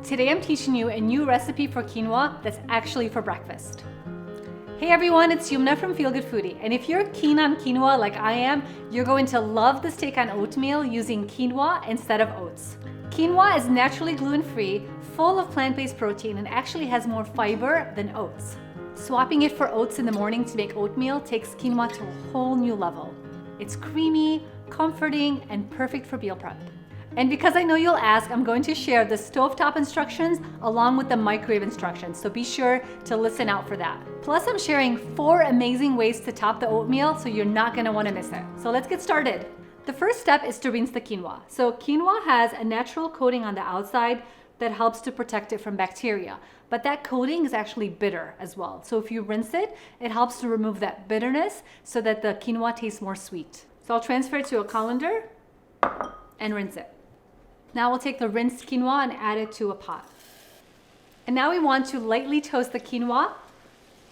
Today I'm teaching you a new recipe for quinoa that's actually for breakfast. Hey everyone, it's Yumna from Feel Good Foodie, and if you're keen on quinoa like I am, you're going to love this take on oatmeal using quinoa instead of oats. Quinoa is naturally gluten-free, full of plant-based protein, and actually has more fiber than oats. Swapping it for oats in the morning to make oatmeal takes quinoa to a whole new level. It's creamy, comforting, and perfect for meal prep. And because I know you'll ask, I'm going to share the stovetop instructions along with the microwave instructions, so be sure to listen out for that. Plus, I'm sharing 4 amazing ways to top the oatmeal, so you're not gonna wanna miss it. So let's get started. The first step is to rinse the quinoa. So quinoa has a natural coating on the outside that helps to protect it from bacteria, but that coating is actually bitter as well. So if you rinse it, it helps to remove that bitterness so that the quinoa tastes more sweet. So I'll transfer it to a colander and rinse it. Now we'll take the rinsed quinoa and add it to a pot. And now we want to lightly toast the quinoa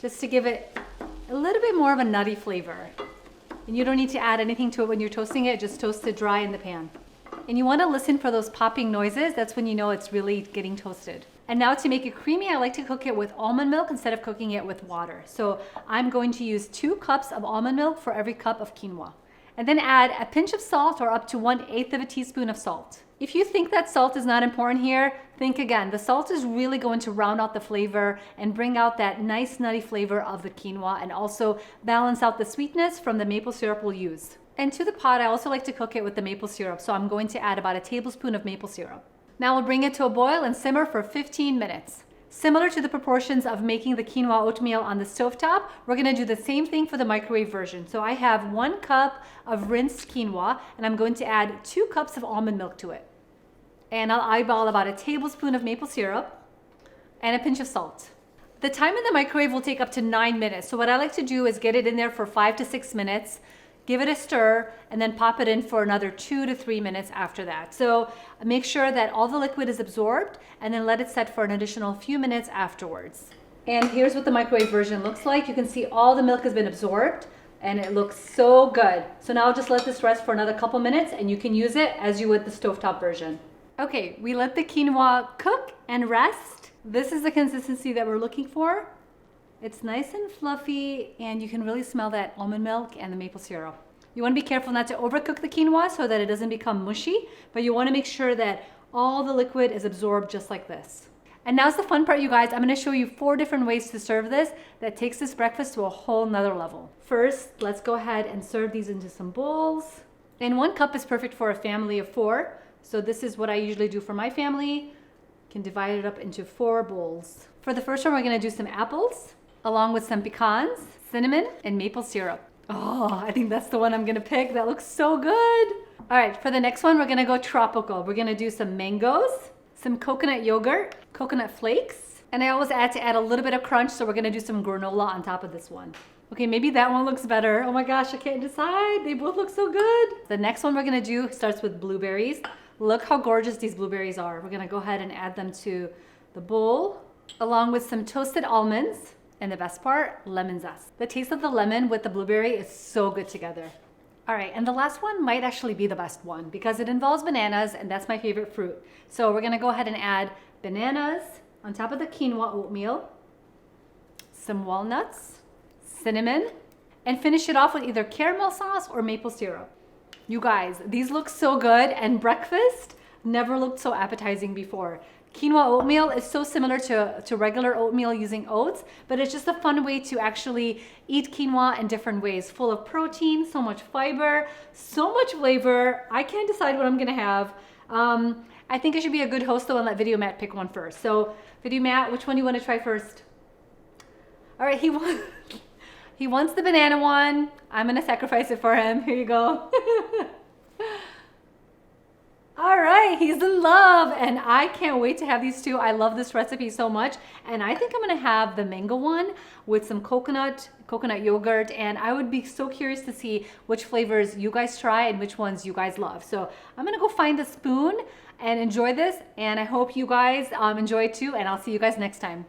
just to give it a little bit more of a nutty flavor. And you don't need to add anything to it when you're toasting it, just toast it dry in the pan. And you want to listen for those popping noises, that's when you know it's really getting toasted. And now to make it creamy, I like to cook it with almond milk instead of cooking it with water. So I'm going to use 2 cups of almond milk for every cup of quinoa. And then add a pinch of salt or up to 1/8 of a teaspoon of salt. If you think that salt is not important here, think again. The salt is really going to round out the flavor and bring out that nice nutty flavor of the quinoa and also balance out the sweetness from the maple syrup we'll use. And to the pot, I also like to cook it with the maple syrup, so I'm going to add about a tablespoon of maple syrup. Now we'll bring it to a boil and simmer for 15 minutes. Similar to the proportions of making the quinoa oatmeal on the stovetop, we're gonna do the same thing for the microwave version. So I have 1 cup of rinsed quinoa, and I'm going to add 2 cups of almond milk to it. And I'll eyeball about a tablespoon of maple syrup and a pinch of salt. The time in the microwave will take up to 9 minutes. So what I like to do is get it in there for 5 to 6 minutes, give it a stir, and then pop it in for another 2 to 3 minutes after that. So make sure that all the liquid is absorbed and then let it set for an additional few minutes afterwards. And here's what the microwave version looks like. You can see all the milk has been absorbed and it looks so good. So now I'll just let this rest for another couple minutes and you can use it as you would the stovetop version. Okay, we let the quinoa cook and rest. This is the consistency that we're looking for. It's nice and fluffy, and you can really smell that almond milk and the maple syrup. You want to be careful not to overcook the quinoa so that it doesn't become mushy, but you want to make sure that all the liquid is absorbed just like this. And now's the fun part, you guys. I'm going to show you 4 different ways to serve this that takes this breakfast to a whole nother level. First, let's go ahead and serve these into some bowls. And 1 cup is perfect for a family of 4. So this is what I usually do for my family. You can divide it up into 4 bowls. For the first one, we're going to do some apples, along with some pecans, cinnamon, and maple syrup. Oh, I think that's the one I'm gonna pick. That looks so good. All right, for the next one, we're gonna go tropical. We're gonna do some mangoes, some coconut yogurt, coconut flakes, and I always add a little bit of crunch, so we're gonna do some granola on top of this one. Okay, maybe that one looks better. Oh my gosh, I can't decide. They both look so good. The next one we're gonna do starts with blueberries. Look how gorgeous these blueberries are. We're gonna go ahead and add them to the bowl, along with some toasted almonds, and the best part, lemon zest. The taste of the lemon with the blueberry is so good together. All right, and the last one might actually be the best one because it involves bananas, and that's my favorite fruit. So we're gonna go ahead and add bananas on top of the quinoa oatmeal, some walnuts, cinnamon, and finish it off with either caramel sauce or maple syrup. You guys, these look so good, and breakfast never looked so appetizing before. Quinoa oatmeal is so similar to regular oatmeal using oats, but it's just a fun way to actually eat quinoa in different ways. Full of protein, so much fiber, so much flavor. I can't decide what I'm gonna have. I think I should be a good host though and let Video Matt pick one first. So Video Matt, which one do you want to try first? All right, he wants the banana one. I'm gonna sacrifice it for him. Here you go. All right, he's in love, and I can't wait to have these 2. I love this recipe so much, and I think I'm gonna have the mango one with some coconut yogurt, and I would be so curious to see which flavors you guys try and which ones you guys love. So I'm gonna go find the spoon and enjoy this, and I hope you guys enjoy it too, and I'll see you guys next time.